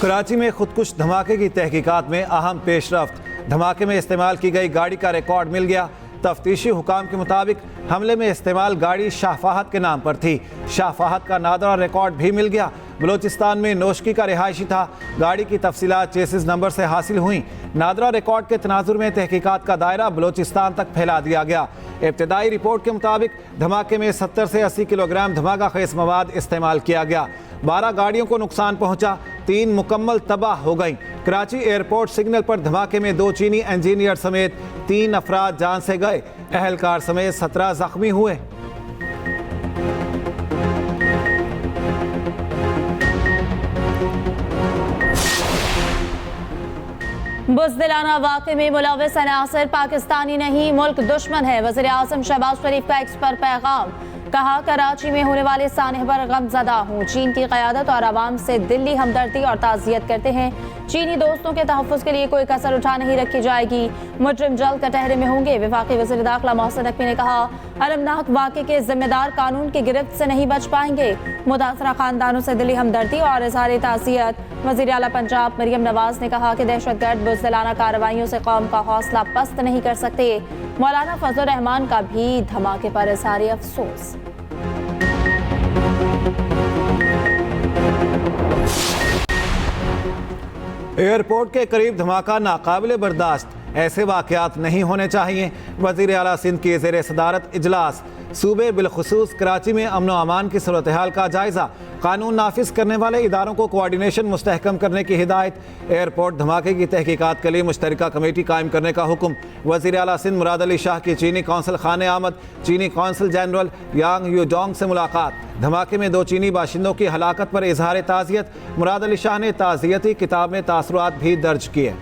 कराची में खुदकुश धमाके की तहकीकात में अहम पेशरफ्त। धमाके में इस्तेमाल की गई गाड़ी का रिकॉर्ड मिल गया। तफ्तीशी हुकाम के मुताबिक हमले में इस्तेमाल गाड़ी शाह फहद के नाम पर थी। शाह फहद का नादरा रिकॉर्ड भी मिल गया। बलोचिस्तान में नोशकी का रिहायशी था। गाड़ी की तफसीलात चेसिस नंबर से हासिल हुई। नादरा रिकॉर्ड के तनाजुर में तहकीकात का दायरा बलोचिस्तान तक फैला दिया गया। इब्तदाई रिपोर्ट के मुताबिक धमाके में 70 से 80 किलोग्राम धमाका खेज मवाद इस्तेमाल किया गया। 12 गाड़ियों को नुकसान पहुंचा, 3 मुकम्मल तबाह हो गईं। कराची एयरपोर्ट सिग्नल पर धमाके में 2 चीनी इंजीनियर समेत 3 अफराद जान से गए। अहलकार समेत 17 जख्मी हुए। बुज़दिलाना वाक़े में मुलव्विस अनासर पाकिस्तानी नहीं मुल्क दुश्मन है। वज़ीर आज़म शहबाज शरीफ का एक्स पर पैगाम। कहा, कराची में होने वाले सानह पर गमज़दा हूँ। चीन की क़यादत और आवाम से दिल्ली हमदर्दी और ताज़ियत करते हैं। चीनी दोस्तों के तहफ़्फ़ुज़ के लिए कोई कसर उठा नहीं रखी जाएगी। मुजरिम जल्द कटहरे में होंगे। वफ़ाक़ी वज़ीर दाखिला मोहसिन नकवी ने कहा, अलमनाक वाक़े के ज़िम्मेदार कानून की गिरफ्त से नहीं बच पाएंगे। मुतासरा ख़ानदानों से दिली हमदर्दी और इज़हार ताज़ियत। वज़ीर आला पंजाब मरियम नवाज़ ने कहा कि दहशतगर्द बुज़दिलाना कार्रवाइयों से कौम का हौसला पस्त नहीं कर सकते। मौलाना फजलुर रहमान का भी धमाके पर इज़हार अफसोस। एयरपोर्ट के करीब धमाका नाकाबिले बर्दाश्त। ऐसे वाक़यात नहीं होने चाहिए। वज़ीर आला सिंध की ज़ेर सदारत इजलास। सूबे बिलखुसूस कराची में अमन व अमान की सूरत हाल का जायजा। कानून नाफिज करने वाले इदारों को कोऑर्डिनेशन मुस्तहकम करने की हिदायत। एयरपोर्ट धमाके की तहकीकात के लिए मुश्तरका कमेटी कायम करने का हुक्म। वज़ीर आला सिंध मुराद अली शाह की चीनी कौंसल खाने आमद। चीनी कौंसल जनरल यांग यूजोंग से मुलाकात। धमाके में 2 चीनी बाशिंदों की हलाकत पर इजहार ताज़ियत। मुराद अली शाह ने ताज़ियती किताब में तासुरात भी दर्ज किए।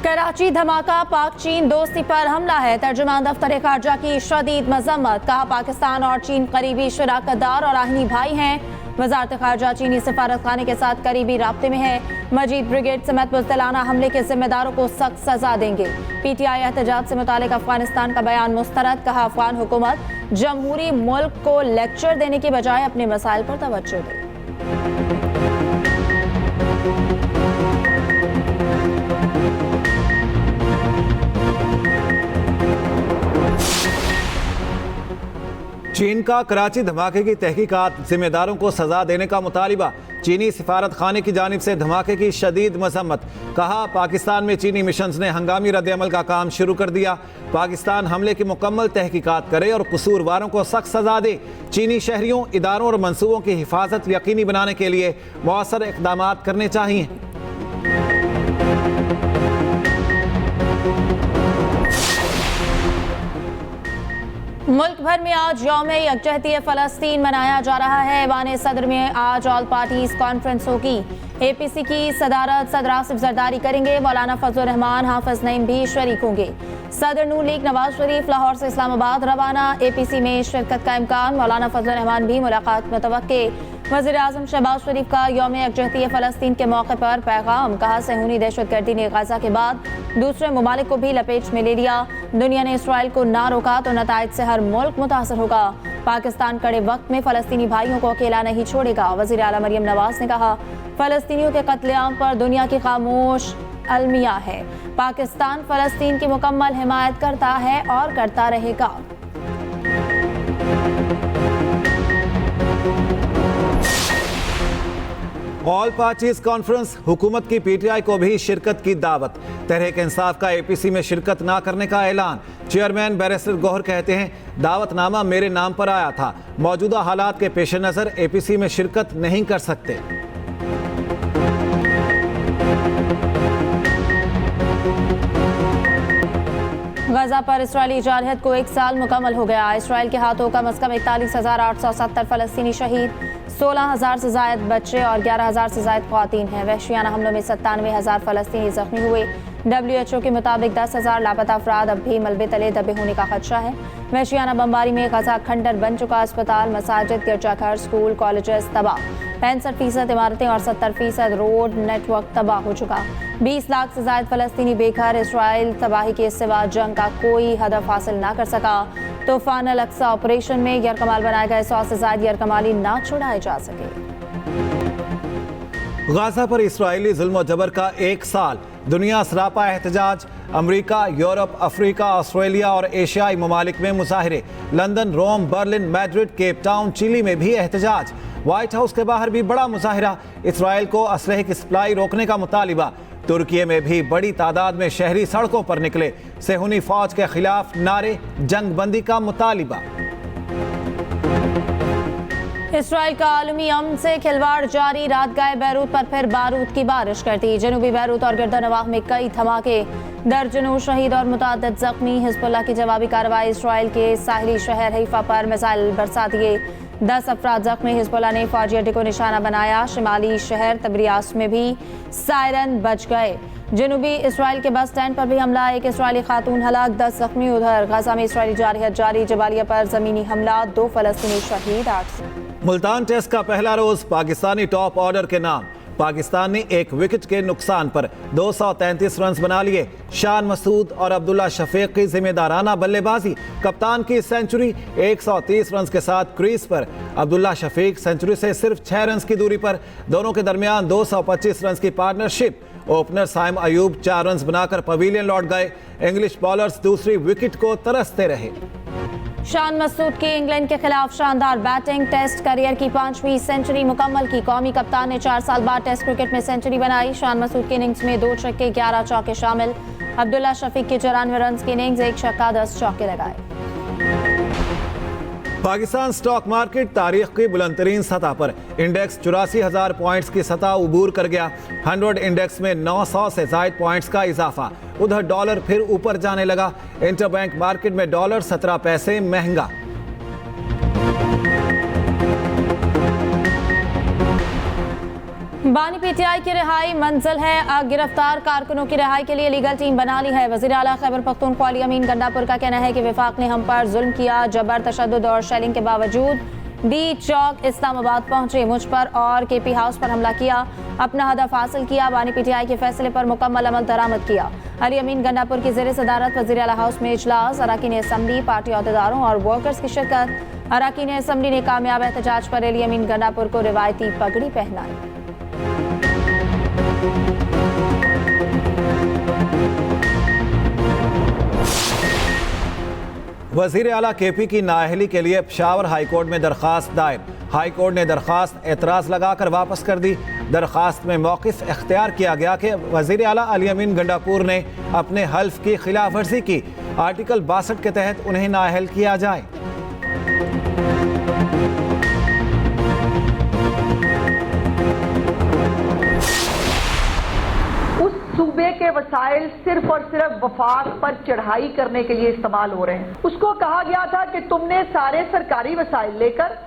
कराची धमाका पाक चीन दोस्ती पर हमला है। तर्जुमान दफ्तर खारजा की शदीद मजम्मत। कहा, पाकिस्तान और चीन करीबी शराकतदार और आहनी भाई हैं। वजारत खारजा चीनी सफारत खाने के साथ करीबी राब्ते में है। मजीद ब्रिगेड समेत बुज़दिलाना हमले के जिम्मेदारों को सख्त सजा देंगे। PTI एहतजाज से मुतालिक अफगानिस्तान का बयान मुस्तरद। कहा, अफगान हुकूमत जमहूरी मुल्क को लेक्चर देने की बजाय अपने मसाइल पर तवज्जो दे। चीन का कराची धमाके की तहकीकात, जिम्मेदारों को सजा देने का मुतालिबा। चीनी सिफारत खाने की जानिब से धमाके की शदीद मजम्मत। कहा, पाकिस्तान में चीनी मिशंस ने हंगामी रद्द-ए-अमल का काम शुरू कर दिया। पाकिस्तान हमले की मुकम्मल तहकीकात करे और कसूरवारों को सख्त सजा दे। चीनी शहरियों, इदारों और मनसूबों की हिफाजत यकीनी बनाने के लिए मौसर इक़दाम करने चाहिए। मुल्क भर में आज यौम यकजहती फ़लस्तीन मनाया जा रहा है। ऐवान सदर में आज ऑल पार्टीज कॉन्फ्रेंस होगी। APC की सदारत सदर आसिफ जरदारी करेंगे। मौलाना फजलुर रहमान, हाफिज नईम भी शरीक होंगे। सदर नून लीग नवाज शरीफ लाहौर से इस्लामाबाद रवाना। APC में शिरकत का इम्कान। मौलाना फजलुर रहमान भी मुलाकात मुतवक्के। वज़ीर आज़म शहबाज शरीफ का यौम यकजहती फ़लस्तीन के मौके पर पैगाम। कहा, सहूनी दहशतगर्दी ने गाज़ा के बाद दूसरे ममालिक को भी लपेट में ले लिया। दुनिया ने इसराइल को ना रोका तो नताइज से हर मुल्क मुतासर होगा। पाकिस्तान कड़े वक्त में फ़लस्तीनी भाइयों को अकेला नहीं छोड़ेगा। वज़ीर आला मरियम नवाज़ ने कहा, फ़लस्तीनियों के कत्लेआम पर दुनिया की खामोश अलमिया है। पाकिस्तान फ़लस्तीन की मुकम्मल हिमायत करता है और करता रहेगा। ऑल पार्टीज कॉन्फ्रेंस, हुकूमत की PTI को भी शिरकत की दावत। तहरीक इंसाफ का APC में शिरकत ना करने का ऐलान। चेयरमैन बैरिस्टर गौहर कहते हैं, दावतनामा मेरे नाम पर आया था। मौजूदा हालात के पेश नज़र APC में शिरकत नहीं कर सकते। गजा पर इसराइली जारहत को 1 साल मुकम्मल हो गया। इसराइल के हाथों कम अज़ कम 41,870 फ़लस्तीनी शहीद, 16,000 से ज़ायद बच्चे और 11,000 से ज़ायद ख़वातीन हैं। वहशियाना हमलों में 97,000 फ़लस्तीनी ज़ख्मी हुए। WHO के मुताबिक 10,000 लापता अफराद अब भी मलबे तले दबे होने का खदशा है। वहशियाना बमबारी में गजा खंडर बन चुका। अस्पताल, मसाजिद, गिरजाघर, स्कूल, कॉलेजेस तबाह। 65% इमारतें और 70% रोड नेटवर्क तबाह हो चुका। 20 लाख से ज्यादा फलस्तीनी बेघर। इसराइल तबाही के सिवा जंग का कोई हदफ हासिल ना कर सका। तूफान अल-अक्सा ऑपरेशन में यरकमाल बनाए गए 100 से ज्यादा यरकमाली ना छुड़ाए जा सके। गाजा पर इस्राएली जुल्म और जबर का 1 साल, दुनिया सरापा एहतजाज। अमरीका, यूरोप, अफ्रीका, ऑस्ट्रेलिया और एशियाई ममालिक में मुजाहिरे। London, Rome, Berlin, Madrid, Cape Town, Chile में भी एहतजाज। व्हाइट हाउस के बाहर भी बड़ा मुजाहिरा। इसराइल को असलहे की सप्लाई रोकने का मुतालिबा। तुर्की में भी बड़ी तादाद में शहरी सड़कों पर निकले। सेहूनी फौज के खिलाफ नारे, जंग बंदी का मुतालिबा। इसराइल का आलमी अमन से खिलवाड़ जारी। रात गए बैरूत पर फिर बारूद की बारिश कर दी। जनूबी बैरूत और गिरदनवाह में कई धमाके, दर्जनों शहीद और मुताद्दिद जख्मी। हिजबुल्लाह की जवाबी कार्रवाई। इसराइल के साहिली शहर हैफा पर मिसाइल बरसा दिए, 10 अफराद जख्मी। हिजबुल्लाह ने फौजी अड्डे को निशाना बनाया। शिमाली शहर तब्रियास में भी सायरन बज गए। जनूबी इसराइल के बस स्टैंड पर भी हमला, एक इसराइली खातून हलाक, 10 जख्मी। उधर गाजा में इसराइली जारहियत जारी। जबालिया पर जमीनी हमला, 2 फलस्तीनी शहीद। 8 मुल्तान टेस्ट का पहला रोज पाकिस्तानी टॉप ऑर्डर के नाम। पाकिस्तान ने 1 विकेट के नुकसान पर 233 रन बना लिए। शान मसूद और अब्दुल्ला शफीक की जिम्मेदाराना बल्लेबाजी। कप्तान की सेंचुरी, 130 रन के साथ क्रीज पर। अब्दुल्ला शफीक सेंचुरी से सिर्फ 6 रन की दूरी पर। दोनों के दरमियान 225 रन की partnership. Opener Saim Ayub 4 run बनाकर पवेलियन लौट गए। इंग्लिश बॉलर्स दूसरी विकेट को तरसते रहे। शान मसूद की इंग्लैंड के खिलाफ शानदार बैटिंग। टेस्ट करियर की 5वीं सेंचुरी मुकम्मल की। कौमी कप्तान ने 4 साल बाद टेस्ट क्रिकेट में सेंचुरी बनाई। शान मसूद की इनिंग्स में 2 छक्के, 11 चौके शामिल। अब्दुल्ला शफीक की 94 रन की इनिंग्स, 1 छक्का, 10 चौके लगाए। पाकिस्तान स्टॉक मार्केट तारीख की बुलंदतरीन सतह पर। इंडेक्स 84,000 पॉइंट्स की सतह उबूर कर गया। 100 इंडेक्स में 900 से ज्यादा पॉइंट्स का इजाफा। उधर डॉलर फिर ऊपर जाने लगा। इंटरबैंक मार्केट में डॉलर 17 पैसे महंगा। बानी पीटीआई की रिहाई मंजिल है। गिरफ्तार कारकुनों की रिहाई के लिए लीगल टीम बना ली है। वज़ीर आला खैबर पख्तूनख्वा अली अमीन गंडापुर का कहना है कि वफाक ने हम पर जुल्म किया। जबर, तशद्दुद और शेलिंग के बावजूद डी चौक इस्लामाबाद पहुंचे, मुझ पर और केपी हाउस पर हमला किया, अपना हदफ हासिल किया। बानी पीटीआई के फैसले पर मुकम्मल अमल दरामद किया। अली अमीन गंडापुर की ज़ेर सदारत वज़ीर आला हाउस में इजलास। अरकान असम्बली, पार्टी अहदेदारों और वर्कर्स की शिरकत। अरकान असम्बली ने कामयाब एहतजाज पर अली अमीन गंडापुर को रिवायती पगड़ी पहनाई। वजीर आला केपी की नाअहली के लिए पेशावर हाई कोर्ट में दरखास्त दायर। हाई कोर्ट ने दरखास्त एतराज़ लगाकर वापस कर दी। दरखास्त में मौक़िफ़ इख्तियार किया गया कि वजीर आला अली अमीन गंडापुर ने अपने हल्फ की खिलाफ वर्जी की। आर्टिकल 62 के तहत उन्हें नाअहल किया जाए। सूबे के वसाइल सिर्फ और सिर्फ वफाक पर चढ़ाई करने के लिए इस्तेमाल हो रहे हैं। उसको कहा गया था कि तुमने सारे सरकारी वसाइल लेकर,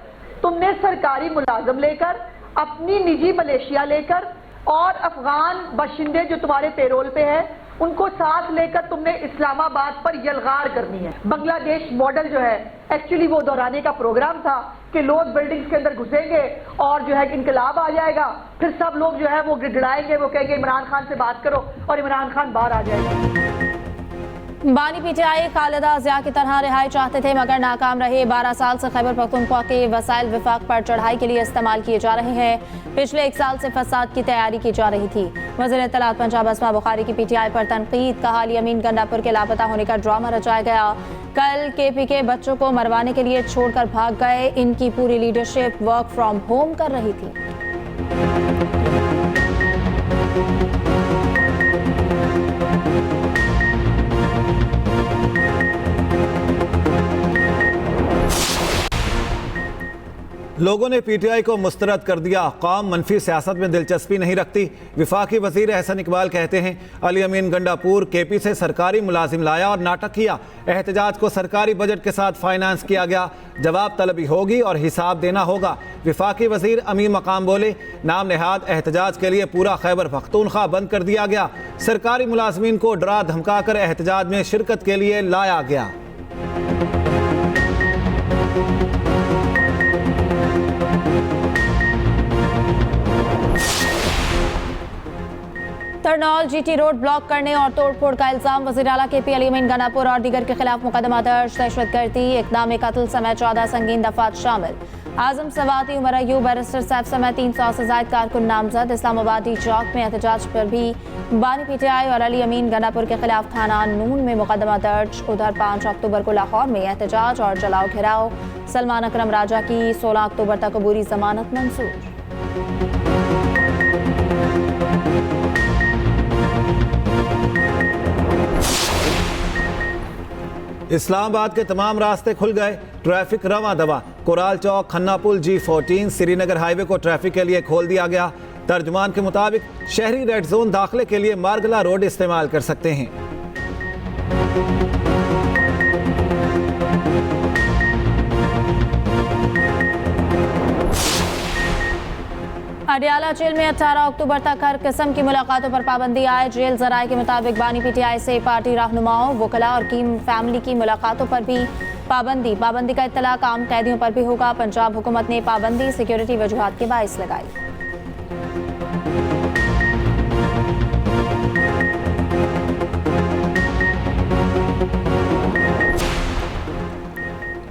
तुमने सरकारी मुलाजम लेकर, अपनी निजी मलेशिया लेकर और अफगान बाशिंदे जो तुम्हारे पेरोल पे है उनको साथ लेकर तुमने इस्लामाबाद पर यलगार करनी है। बांग्लादेश मॉडल जो है एक्चुअली वो दोहराने का प्रोग्राम था कि लोग बिल्डिंग्स के अंदर घुसेंगे और जो है इनकलाब आ जाएगा, फिर सब लोग जो है वो गिड़गिड़ाएंगे, वो कहेंगे इमरान खान से बात करो और इमरान खान बाहर आ जाएगा। बानी पीटीआई खालिदा जिया की तरह रिहाई चाहते थे मगर नाकाम रहे। 12 साल से खैबर पख्तूनख्वा के वसाइल विफाक पर चढ़ाई के लिए इस्तेमाल किए जा रहे हैं। पिछले 1 साल से फसाद की तैयारी की जा रही थी। वज़ीर इत्तलात पंजाब अस्मा बुखारी की पीटीआई पर तनकीद। कहा अली अमीन गंडापुर के लापता होने का ड्रामा रचाया गया। कल केपी के बच्चों को मरवाने के लिए छोड़कर भाग गए। इनकी पूरी लीडरशिप वर्क फ्रॉम होम कर रही थी। लोगों ने पीटीआई को मुस्तरद कर दिया। कौम मनफी सियासत में दिलचस्पी नहीं रखती। विफाकी वजीर एहसन इकबाल कहते हैं अली अमीन गंडापुर केपी से सरकारी मुलाजिम लाया और नाटक किया। एहतजाज को सरकारी बजट के साथ फाइनेंस किया गया। जवाब तलबी होगी और हिसाब देना होगा। विफाकी वजीर अमीन मकाम बोले नाम नेहाद एहतजाज के लिए पूरा खैबर पख्तूनख्वा बंद कर दिया गया। सरकारी मुलाजमीन को डरा धमका कर एहतजाज में शिरकत के लिए लाया गया। करनौल जीटी रोड ब्लॉक करने और तोड़फोड़ का इल्जाम, वज़ीर आला KP अली अमीन गनापुर और दीगर के खिलाफ मुकदमा दर्ज, दहशतगर्दी, इक़दाम कत्ल समेत 14 संगीन दफात शामिल। आजम सवाती, उमर अयूब, बैरिस्टर सैफ समेत 300 से ज़ायद कारकुन नामजद। इस्लामाबादी चौक में एहतजाज पर भी बानी PTI और अली अमीन गनापुर के खिलाफ थाना नून में मुकदमा दर्ज। उधर 5 अक्टूबर को लाहौर में एहतजाज और जलाओ घेराव। सलमान अकरम राजा की 16 अक्टूबर तक अबूरी जमानत मंजूर। इस्लामाबाद के तमाम रास्ते खुल गए, ट्रैफिक रवां दवा। कोराल चौक, खन्ना पुल, G14, श्रीनगर हाईवे को ट्रैफिक के लिए खोल दिया गया। तर्जुमान के मुताबिक शहरी रेड जोन दाखिले के लिए मार्गला रोड इस्तेमाल कर सकते हैं। अडियाला जेल में 18 अक्टूबर तक हर किस्म की मुलाकातों पर पाबंदी आए। जेल जराये के मुताबिक बानी PTI से पार्टी रहनुमाओं, वकला और फैमिली की मुलाकातों पर भी पाबंदी का इत्तलाक आम कैदियों पर भी होगा। पंजाब हुकूमत ने पाबंदी सिक्योरिटी वजूहात के बाइस लगाई।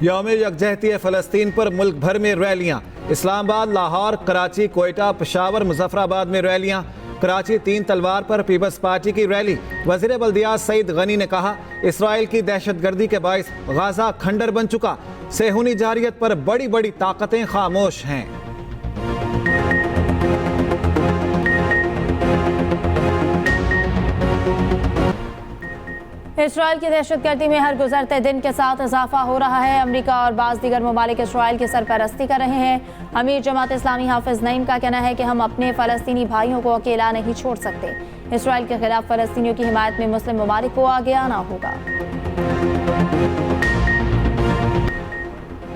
यौम यकजहती फ़लस्तीन पर मुल्क भर में रैलियां। इस्लामाबाद, लाहौर, कराची, कोयटा, पेशावर, मुजफ्फराबाद में रैलियां। कराची 3 तलवार पर पीपल्स पार्टी की रैली। वज़ीर बल्दियात सईद गनी ने कहा, इसराइल की दहशतगर्दी के बाइस गाजा खंडर बन चुका। सेहूनी जारियत पर बड़ी बड़ी ताकतें खामोश हैं। इसराइल की दहशतगर्दी में हर गुजरते दिन के साथ इजाफा हो रहा है। अमेरिका और बाज़ दीगर ममालिक इसराइल की सरपरस्ती कर रहे हैं। अमीर जमात इस्लामी हाफिज नईम का कहना है कि हम अपने फ़लस्तीनी भाइयों को अकेला नहीं छोड़ सकते। इसराइल के खिलाफ फ़लस्तीनियों की हिमायत में मुस्लिम ममालिक को आगे आना होगा।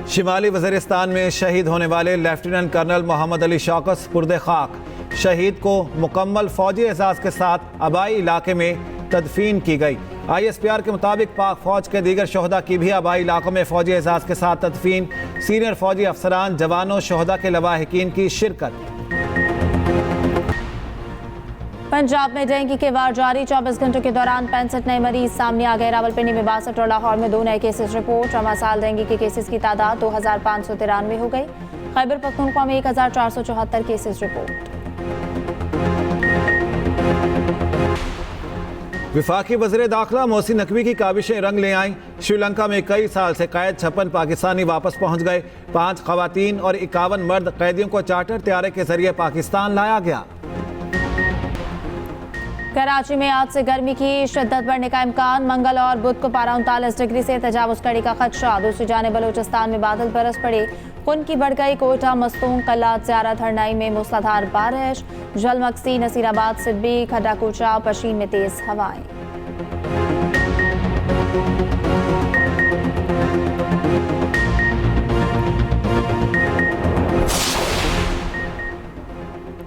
शिमाली वज़ीरिस्तान में शहीद होने वाले लेफ्टिनेंट कर्नल मोहम्मद अली शौकत पुर्दे खाक। शहीद को मुकम्मल फौजी एजाज के साथ आबाई इलाके में तदफीन की गई। ISPR के मुताबिक पाक फौज के दीगर शोहदा की भी आबाई इलाकों में फौजी एजाज के साथ तदफीन। सीनियर फौजी अफसरान, जवानों, शोहदा के लवाहिकीन की शिरकत। पंजाब में डेंगू के वार जारी। 24 घंटों के दौरान 65 नए मरीज सामने आ गए। रावलपिंडी में 62 और लाहौर में 2 नए केसेस रिपोर्ट। रवा साल डेंगू के केसेस की तादाद 2593 हो गई। खैबर पख्तूनख्वा में 1474 केसेस रिपोर्ट। विफाकी वज़ीर दाखिला मोहसिन नकवी की काबिशें रंग ले आईं। श्रीलंका में कई साल से कैद 56 पाकिस्तानी वापस पहुंच गए। 5 खवातीन और 51 मर्द कैदियों को चार्टर त्यारे के जरिए पाकिस्तान लाया गया। कराची में आज से गर्मी की शिद्दत बढ़ने का इम्कान। मंगल और बुध को पारा 39 डिग्री से तजावुज करने का खदशा। दूसरी जानिब बलूचिस्तान में बादल बरस पड़े। खुन की बढ़ गई। कोयटा, मस्तूंग, कल्लात, ज़ियारत, हरनाई में मूसलाधार बारिश। जलमक्सी, नसीराबाद, सिब्बी, खड्डा कूचा, पशीन में तेज हवाएं।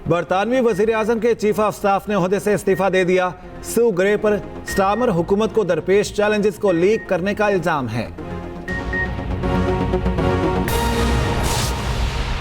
बरतानवी वज़ीर आज़म के चीफ ऑफ स्टाफ ने ओहदे से इस्तीफा दे दिया। सू ग्रे पर स्टामर हुकूमत को दरपेश चैलेंजेस को लीक करने का इल्जाम है।